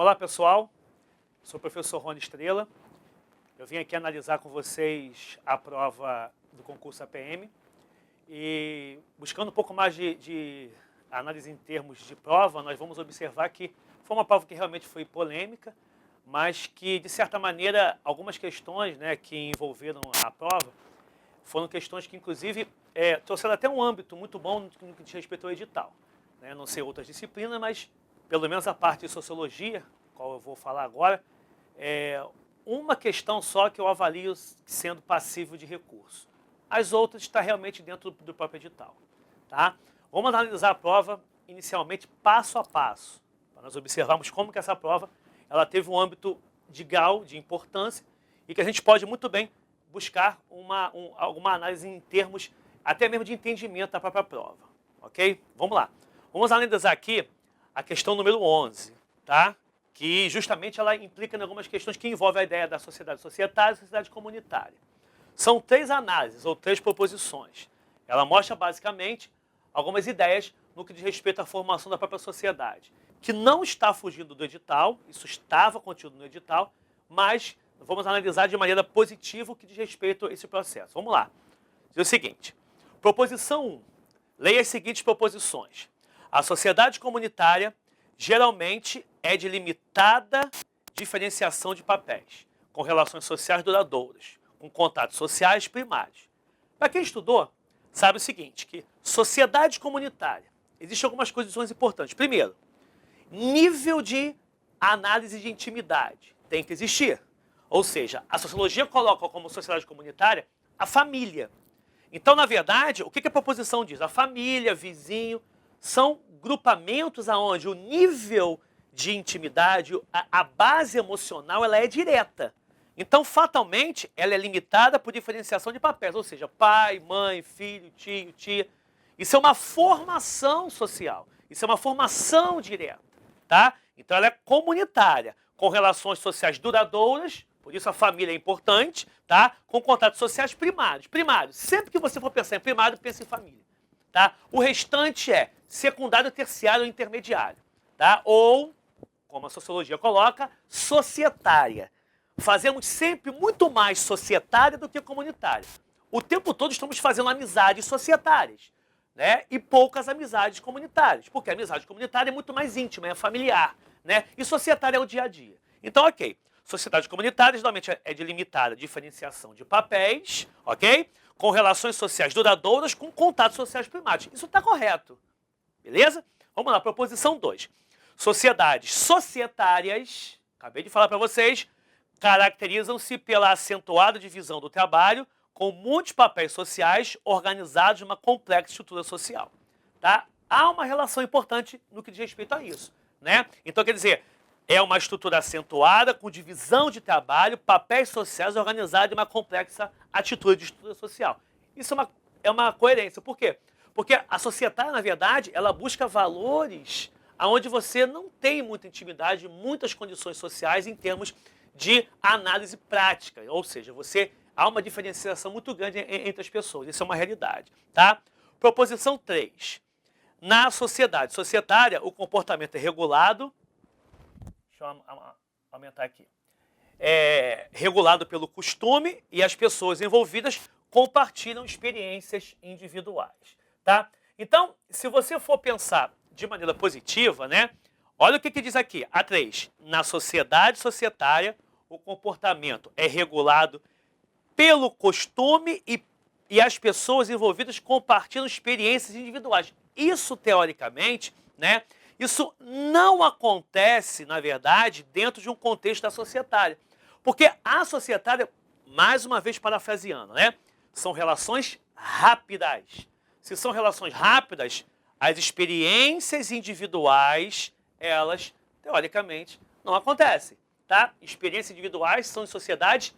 Olá pessoal, sou o professor Rony Estrela. Eu vim aqui analisar com vocês a prova do concurso APM e buscando um pouco mais de análise em termos de prova, nós vamos observar que foi uma prova que realmente foi polêmica, mas que de certa maneira algumas questões que envolveram a prova foram questões que inclusive trouxeram até um âmbito muito bom no que diz respeito ao edital. Não sei outras disciplinas, mas pelo menos a parte de sociologia, qual eu vou falar agora, é uma questão só que eu avalio sendo passível de recurso. As outras estão realmente dentro do próprio edital. Tá? Vamos analisar a prova inicialmente passo a passo, para nós observarmos como que essa prova ela teve um âmbito de grau, de importância, e que a gente pode muito bem buscar alguma análise em termos até mesmo de entendimento da própria prova. Ok? Vamos lá. Vamos analisar aqui a questão número 11, tá? Que justamente ela implica em algumas questões que envolvem a ideia da sociedade societária e sociedade comunitária. São 3 análises ou 3 proposições. Ela mostra basicamente algumas ideias no que diz respeito à formação da própria sociedade, que não está fugindo do edital, isso estava contido no edital, mas vamos analisar de maneira positiva o que diz respeito a esse processo. Vamos lá. Diz o seguinte, proposição 1, leia as seguintes proposições. A sociedade comunitária geralmente é de limitada diferenciação de papéis, com relações sociais duradouras, com contatos sociais primários. Para quem estudou, sabe o seguinte, que sociedade comunitária, existem algumas condições importantes. Primeiro, nível de análise de intimidade tem que existir. Ou seja, a sociologia coloca como sociedade comunitária a família. Então, na verdade, o que a proposição diz? A família, vizinho, são grupamentos onde o nível de intimidade, a base emocional, ela é direta. Então, fatalmente, ela é limitada por diferenciação de papéis, ou seja, pai, mãe, filho, tio, tia. Isso é uma formação social, isso é uma formação direta, tá? Então, ela é comunitária, com relações sociais duradouras, por isso a família é importante, tá? Com contatos sociais primários. Primários, sempre que você for pensar em primário, pense em família, tá? O restante é secundário, terciário ou intermediário, tá? Ou, como a sociologia coloca, societária. Fazemos sempre muito mais societária do que comunitária. O tempo todo estamos fazendo amizades societárias, né? E poucas amizades comunitárias, porque a amizade comunitária é muito mais íntima, é familiar, né? E societária é o dia a dia. Então, ok. Sociedade comunitária geralmente é de limitada diferenciação de papéis, ok? Com relações sociais duradouras, com contatos sociais primários. Isso está correto, beleza? Vamos lá, proposição 2. Sociedades societárias, acabei de falar para vocês, caracterizam-se pela acentuada divisão do trabalho com muitos papéis sociais organizados numa complexa estrutura social. Tá? Há uma relação importante no que diz respeito a isso, né? Então, quer dizer, é uma estrutura acentuada, com divisão de trabalho, papéis sociais organizados em uma complexa atitude de estrutura social. Isso é uma coerência. Por quê? Porque a societária, na verdade, ela busca valores onde você não tem muita intimidade, muitas condições sociais em termos de análise prática. Ou seja, há uma diferenciação muito grande entre as pessoas. Isso é uma realidade. Tá? Proposição 3. Na sociedade societária, o comportamento é regulado. Deixa eu aumentar aqui. É regulado pelo costume e as pessoas envolvidas compartilham experiências individuais. Tá? Então, se você for pensar de maneira positiva, né? Olha o que diz aqui. A 3. Na sociedade societária, o comportamento é regulado pelo costume e as pessoas envolvidas compartilham experiências individuais. Isso, teoricamente, né? Isso não acontece, na verdade, dentro de um contexto da societária. Porque a societária, mais uma vez parafraseando, né? São relações rápidas. Se são relações rápidas, as experiências individuais, elas, teoricamente, não acontecem. Tá? Experiências individuais são em sociedades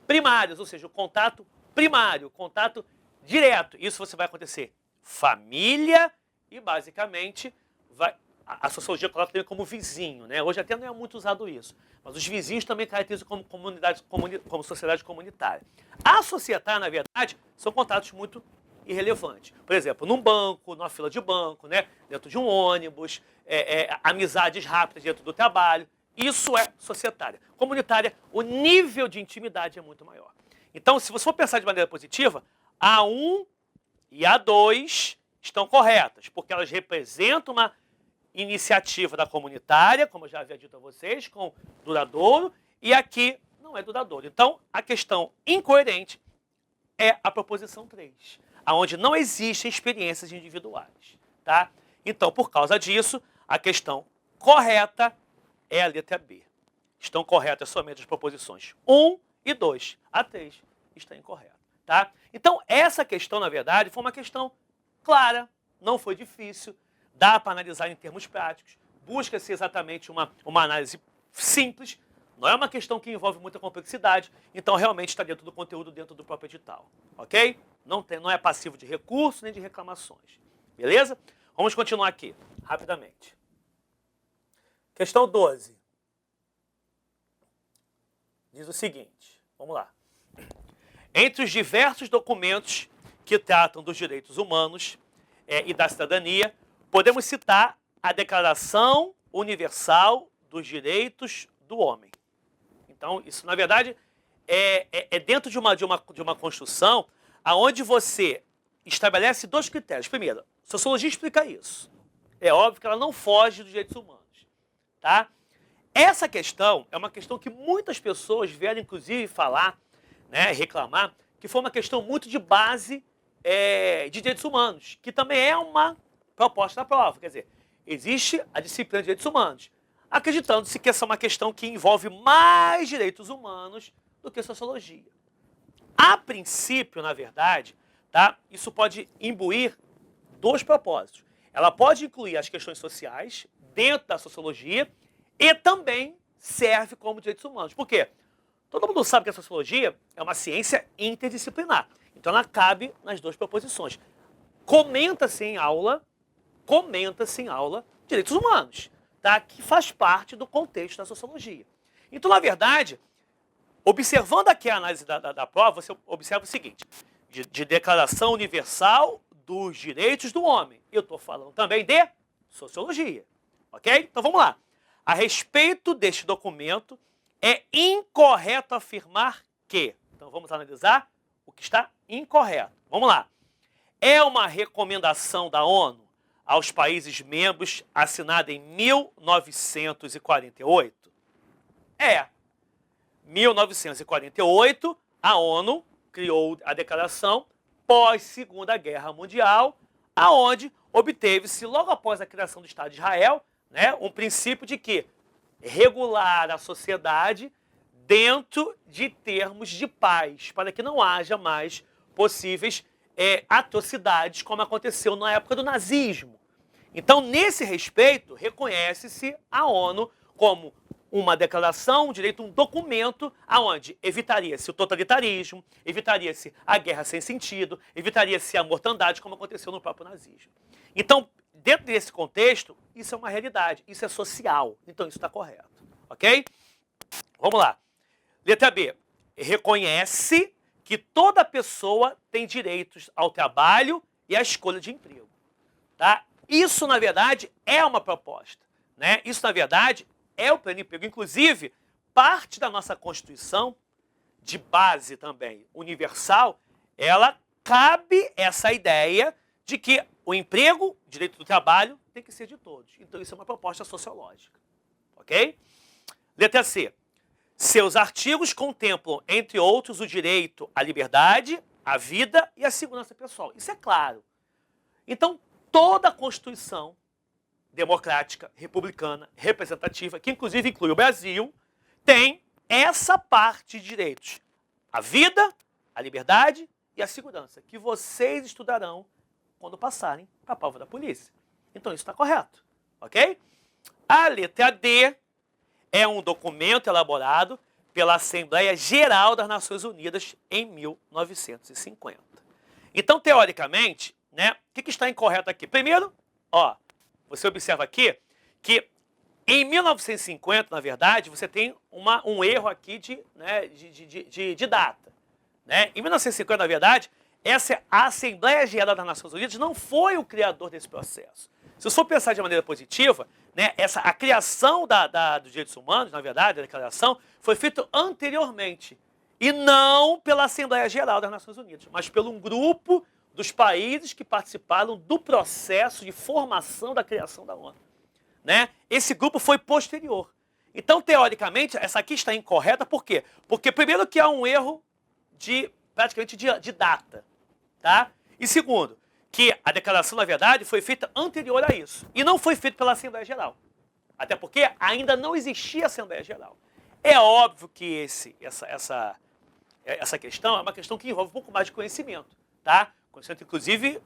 primárias, ou seja, o contato primário, o contato direto. Isso vai acontecer família e, basicamente, a sociologia coloca também como vizinho, né? Hoje até não é muito usado isso, mas os vizinhos também caracterizam como como sociedade comunitária. A societária, na verdade, são contatos muito irrelevantes. Por exemplo, num banco, numa fila de banco, né? Dentro de um ônibus, amizades rápidas dentro do trabalho. Isso é societária. Comunitária, o nível de intimidade é muito maior. Então, se você for pensar de maneira positiva, A1 e A2 estão corretas, porque elas representam uma iniciativa da comunitária, como eu já havia dito a vocês, com duradouro, e aqui não é duradouro. Então, a questão incoerente é a proposição 3, onde não existem experiências individuais. Tá? Então, por causa disso, a questão correta é a letra B. Estão corretas somente as proposições 1 e 2. A 3 está incorreta. Tá? Então, essa questão, na verdade, foi uma questão clara, não foi difícil, dá para analisar em termos práticos, busca-se exatamente uma análise simples, não é uma questão que envolve muita complexidade, então realmente está dentro do conteúdo, dentro do próprio edital. Ok? Não é passivo de recurso nem de reclamações. Beleza? Vamos continuar aqui, rapidamente. Questão 12. Diz o seguinte, vamos lá. Entre os diversos documentos que tratam dos direitos humanos e da cidadania, podemos citar a Declaração Universal dos Direitos do Homem. Então, isso, na verdade, é dentro de uma construção onde você estabelece dois critérios. Primeiro, a sociologia explica isso. É óbvio que ela não foge dos direitos humanos. Tá? Essa questão é uma questão que muitas pessoas vieram, inclusive, falar, né, reclamar, que foi uma questão muito de base de direitos humanos, que também é uma proposta da prova. Quer dizer, existe a disciplina de direitos humanos, acreditando-se que essa é uma questão que envolve mais direitos humanos do que sociologia. A princípio, na verdade, tá, isso pode imbuir dois propósitos. Ela pode incluir as questões sociais dentro da sociologia e também serve como direitos humanos. Por quê? Todo mundo sabe que a sociologia é uma ciência interdisciplinar. Então ela cabe nas duas proposições. Comenta-se em aula direitos humanos, tá? Que faz parte do contexto da sociologia. Então, na verdade, observando aqui a análise da prova, você observa o seguinte, de Declaração Universal dos Direitos do Homem. Eu estou falando também de sociologia, ok? Então vamos lá. A respeito deste documento, é incorreto afirmar que... Então vamos analisar o que está incorreto. Vamos lá. É uma recomendação da ONU aos países membros assinada em 1948? É. 1948, a ONU criou a declaração pós-Segunda Guerra Mundial, aonde obteve-se, logo após a criação do Estado de Israel, né, um princípio de que regular a sociedade dentro de termos de paz, para que não haja mais possíveis atrocidades, como aconteceu na época do nazismo. Então, nesse respeito, reconhece-se a ONU como uma declaração, um documento aonde evitaria-se o totalitarismo, evitaria-se a guerra sem sentido, evitaria-se a mortandade, como aconteceu no próprio nazismo. Então, dentro desse contexto, isso é uma realidade, isso é social, então isso está correto, ok? Vamos lá. Letra B. Reconhece que toda pessoa tem direitos ao trabalho e à escolha de emprego. Tá? Isso, na verdade, é uma proposta. Né? Isso, na verdade, é o pleno emprego. Inclusive, parte da nossa Constituição, de base também universal, ela cabe essa ideia de que o emprego, o direito do trabalho, tem que ser de todos. Então, isso é uma proposta sociológica. Ok? Letra C. Seus artigos contemplam, entre outros, o direito à liberdade, à vida e à segurança pessoal. Isso é claro. Então, toda a Constituição democrática, republicana, representativa, que inclusive inclui o Brasil, tem essa parte de direitos. A vida, a liberdade e a segurança, que vocês estudarão quando passarem para a prova da polícia. Então, isso está correto. Ok? A letra D é um documento elaborado pela Assembleia Geral das Nações Unidas em 1950. Então, teoricamente, né, o que está incorreto aqui? Primeiro, ó, você observa aqui que em 1950, na verdade, você tem um erro aqui de data. Né? Em 1950, na verdade, a Assembleia Geral das Nações Unidas não foi o criador desse processo. Se eu for pensar de maneira positiva, né, a criação dos direitos humanos, na verdade, a declaração, foi feita anteriormente. E não pela Assembleia Geral das Nações Unidas, mas pelo um grupo dos países que participaram do processo de formação da criação da ONU. Né? Esse grupo foi posterior. Então, teoricamente, essa aqui está incorreta, por quê? Porque, primeiro, que há um erro praticamente de data. Tá? E segundo, que a declaração, na verdade, foi feita anterior a isso. E não foi feita pela Assembleia Geral. Até porque ainda não existia Assembleia Geral. É óbvio que essa questão é uma questão que envolve um pouco mais de conhecimento. Tá? Conhecimento, inclusive,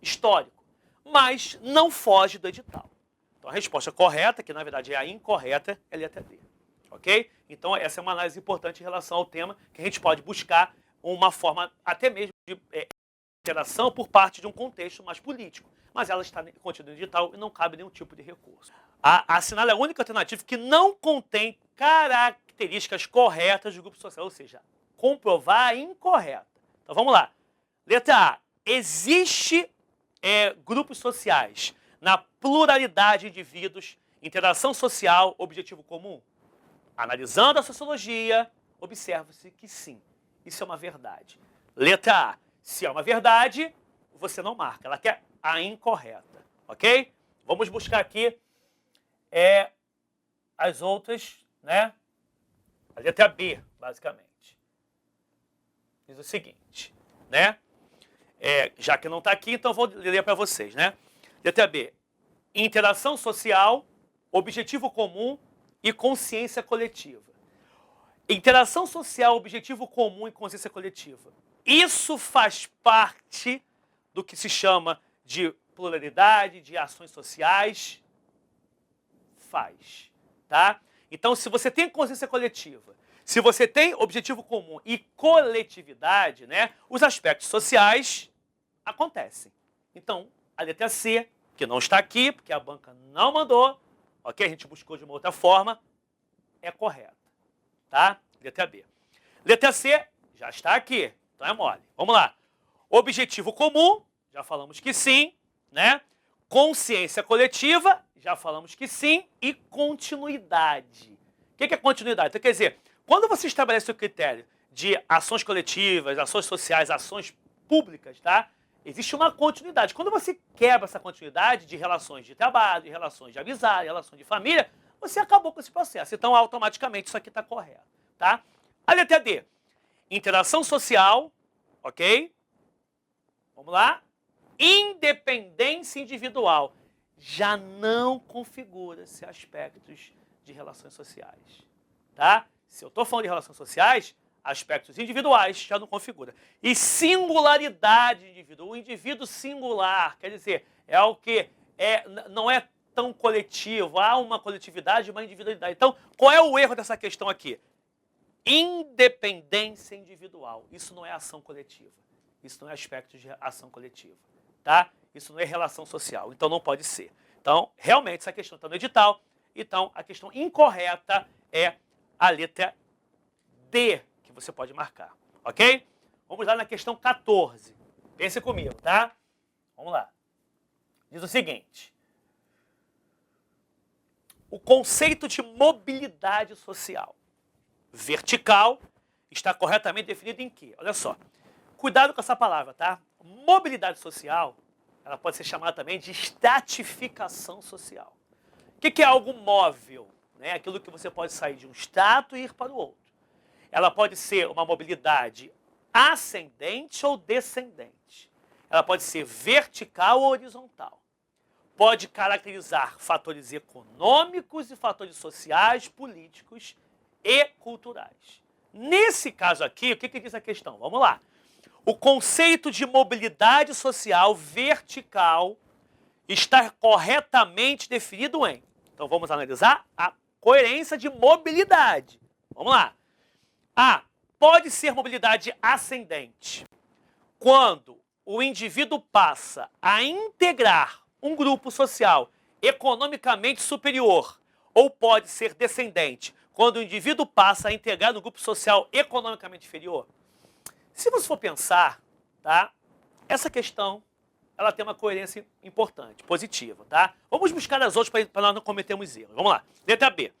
histórico. Mas não foge do edital. Então, a resposta correta, que na verdade é a incorreta, é a letra D. Ok? Então, essa é uma análise importante em relação ao tema, que a gente pode buscar uma forma até mesmo de interação por parte de um contexto mais político. Mas ela está contida no edital e não cabe nenhum tipo de recurso. A assinala é a única alternativa que não contém características corretas do grupo social, ou seja, comprovar a incorreta. Então, vamos lá. Letra A. Existe grupos sociais na pluralidade de indivíduos, interação social, objetivo comum? Analisando a sociologia, observa-se que sim, isso é uma verdade. Letra A. Se é uma verdade, você não marca, ela quer a incorreta, ok? Vamos buscar aqui as outras, né? A letra B, basicamente. Diz o seguinte, né? Já que não está aqui, então vou ler para vocês, né? Letra B. Interação social, objetivo comum e consciência coletiva. Interação social, objetivo comum e consciência coletiva. Isso faz parte do que se chama de pluralidade, de ações sociais? Faz, tá? Então, se você tem consciência coletiva, se você tem objetivo comum e coletividade, né, os aspectos sociais acontecem. Então, a letra C, que não está aqui, porque a banca não mandou, ok? A gente buscou de uma outra forma, é correta, tá? Letra B. Letra C, já está aqui, então é mole. Vamos lá. Objetivo comum, já falamos que sim, né? Consciência coletiva, já falamos que sim, e continuidade. O que é continuidade? Então, quer dizer, quando você estabelece o critério de ações coletivas, ações sociais, ações públicas, tá? Existe uma continuidade. Quando você quebra essa continuidade de relações de trabalho, de relações de amizade, relações de família, você acabou com esse processo. Então, automaticamente, isso aqui está correto, tá? A letra D. Interação social, ok? Vamos lá. Independência individual. Já não configura-se aspectos de relações sociais, tá? Se eu estou falando de relações sociais, aspectos individuais já não configura. E singularidade individual. O indivíduo singular, quer dizer, é algo que não é tão coletivo. Há uma coletividade e uma individualidade. Então, qual é o erro dessa questão aqui? Independência individual. Isso não é ação coletiva. Isso não é aspecto de ação coletiva. Tá? Isso não é relação social. Então, não pode ser. Então, realmente, essa questão está no edital. Então, a questão incorreta é a letra D, que você pode marcar. Ok? Vamos lá na questão 14. Pense comigo, tá? Vamos lá. Diz o seguinte. O conceito de mobilidade social vertical está corretamente definido em quê? Olha só. Cuidado com essa palavra, tá? Mobilidade social, ela pode ser chamada também de estratificação social. O que é algo móvel? Né? Aquilo que você pode sair de um estrato e ir para o outro. Ela pode ser uma mobilidade ascendente ou descendente. Ela pode ser vertical ou horizontal. Pode caracterizar fatores econômicos e fatores sociais, políticos e culturais. Nesse caso aqui, o que diz a questão? Vamos lá. O conceito de mobilidade social vertical está corretamente definido em... Então, vamos analisar a coerência de mobilidade. Vamos lá. A. Pode ser mobilidade ascendente. Quando o indivíduo passa a integrar um grupo social economicamente superior. Ou pode ser descendente. Quando o indivíduo passa a integrar um grupo social economicamente inferior. Se você for pensar, tá? essa questão, ela tem uma coerência importante, positiva, tá? Vamos buscar as outras para nós não cometermos erros. Vamos lá. Letra B.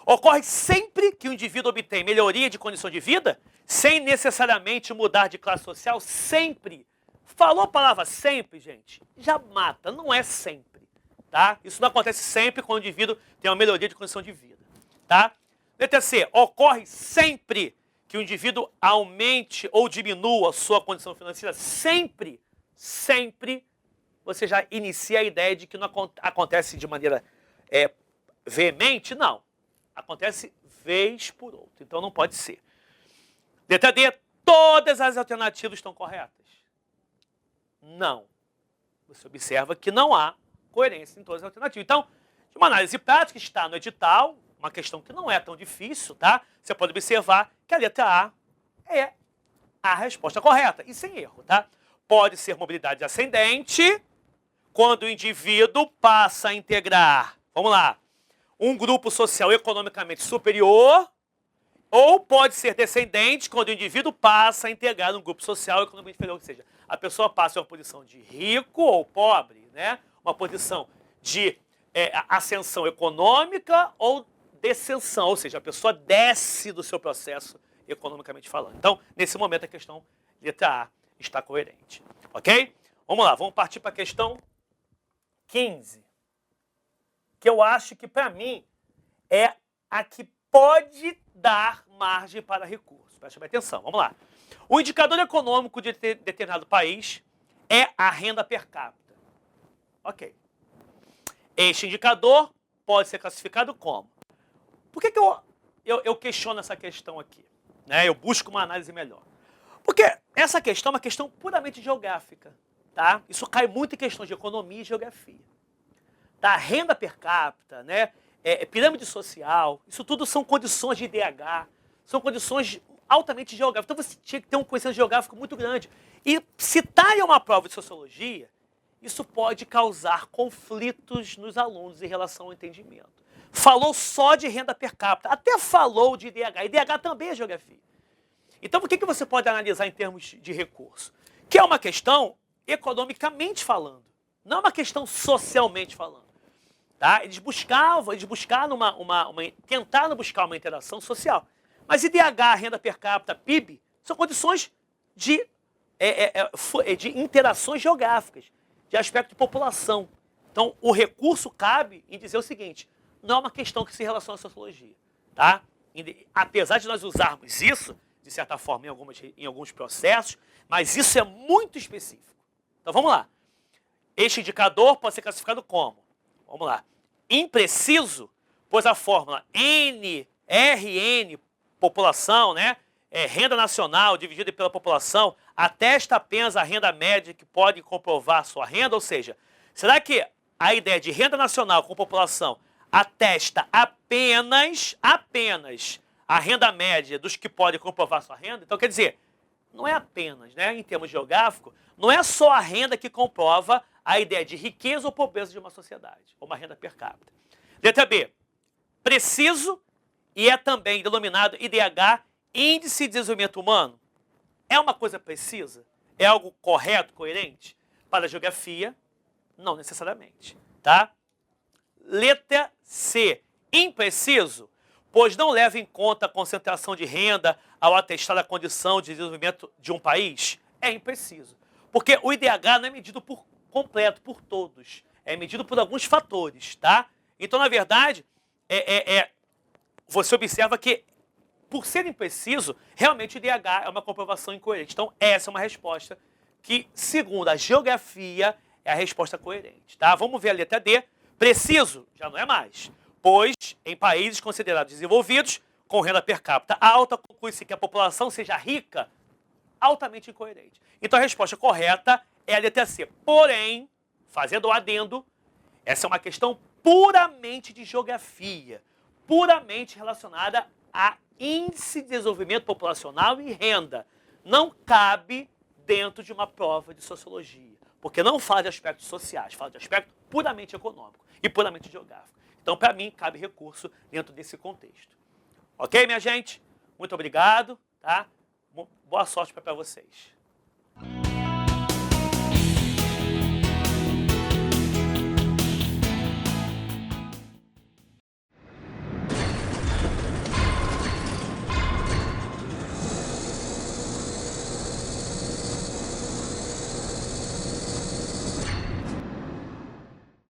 Ocorre sempre que o indivíduo obtém melhoria de condição de vida, sem necessariamente mudar de classe social, sempre. Falou a palavra sempre, gente, já mata, não é sempre, tá? Isso não acontece sempre quando o indivíduo tem uma melhoria de condição de vida, tá? Letra C. Ocorre sempre que o indivíduo aumente ou diminua a sua condição financeira, sempre, sempre, você já inicia a ideia de que não acontece de maneira veemente, não. Acontece vez por outra, então não pode ser. Letra D, todas as alternativas estão corretas? Não. Você observa que não há coerência em todas as alternativas. Então, de uma análise prática, está no edital, uma questão que não é tão difícil, tá? Você pode observar que a letra A é a resposta correta, e sem erro, tá? Pode ser mobilidade ascendente, quando o indivíduo passa a integrar, vamos lá, um grupo social economicamente superior, ou pode ser descendente, quando o indivíduo passa a integrar um grupo social economicamente inferior, ou seja, a pessoa passa de uma posição de rico ou pobre, né? Uma posição de ascensão econômica ou descensão, ou seja, a pessoa desce do seu processo economicamente falando. Então, nesse momento, a questão letra A está coerente. Ok? Vamos lá, vamos partir para a questão 15. Que eu acho que, para mim, é a que pode dar margem para recurso. Preste bem atenção, vamos lá. O indicador econômico de determinado país é a renda per capita. Ok. Este indicador pode ser classificado como? Por que eu questiono essa questão aqui? Né? Eu busco uma análise melhor. Porque essa questão é uma questão puramente geográfica. Tá? Isso cai muito em questões de economia e geografia. Tá? Renda per capita, né? Pirâmide social, isso tudo são condições de IDH, são condições altamente geográficas. Então você tinha que ter um conhecimento geográfico muito grande. E citar em uma prova de sociologia, isso pode causar conflitos nos alunos em relação ao entendimento. Falou só de renda per capita, até falou de IDH. IDH também é geografia. Então, o que você pode analisar em termos de recurso? Que é uma questão economicamente falando, não é uma questão socialmente falando. Tá? Eles buscaram tentaram buscar uma interação social. Mas IDH, renda per capita, PIB, são condições de interações geográficas, de aspecto de população. Então, o recurso cabe em dizer o seguinte, não é uma questão que se relaciona à sociologia. Tá? Apesar de nós usarmos isso, de certa forma, em alguns processos, mas isso é muito específico. Então, vamos lá. Este indicador pode ser classificado como? Vamos lá. Impreciso, pois a fórmula NRN, população, né? Renda nacional dividida pela população, atesta apenas a renda média que pode comprovar sua renda, ou seja, será que a ideia de renda nacional com população atesta apenas a renda média dos que podem comprovar sua renda? Então, quer dizer, não é apenas, né, em termos geográficos, não é só a renda que comprova a ideia de riqueza ou pobreza de uma sociedade, ou uma renda per capita. Letra B, preciso e é também denominado IDH, Índice de Desenvolvimento Humano. É uma coisa precisa? É algo correto, coerente? Para a geografia, não necessariamente, tá? Letra C, impreciso, pois não leva em conta a concentração de renda ao atestar a condição de desenvolvimento de um país. É impreciso, porque o IDH não é medido por completo, por todos. É medido por alguns fatores, tá? Então, na verdade, você observa que, por ser impreciso, realmente o IDH é uma comprovação incoerente. Então, essa é uma resposta que, segundo a geografia, é a resposta coerente, tá? Vamos ver a letra D. Preciso já não é mais, pois em países considerados desenvolvidos, com renda per capita alta, conclui-se que a população seja rica, altamente incoerente. Então, a resposta correta é a letra C. Porém, fazendo o adendo, essa é uma questão puramente de geografia, puramente relacionada a índice de desenvolvimento populacional e renda. Não cabe dentro de uma prova de sociologia, porque não fala de aspectos sociais, fala de aspecto puramente econômico e puramente geográfico. Então, para mim, cabe recurso dentro desse contexto. Ok, minha gente? Muito obrigado, tá? Boa sorte para vocês.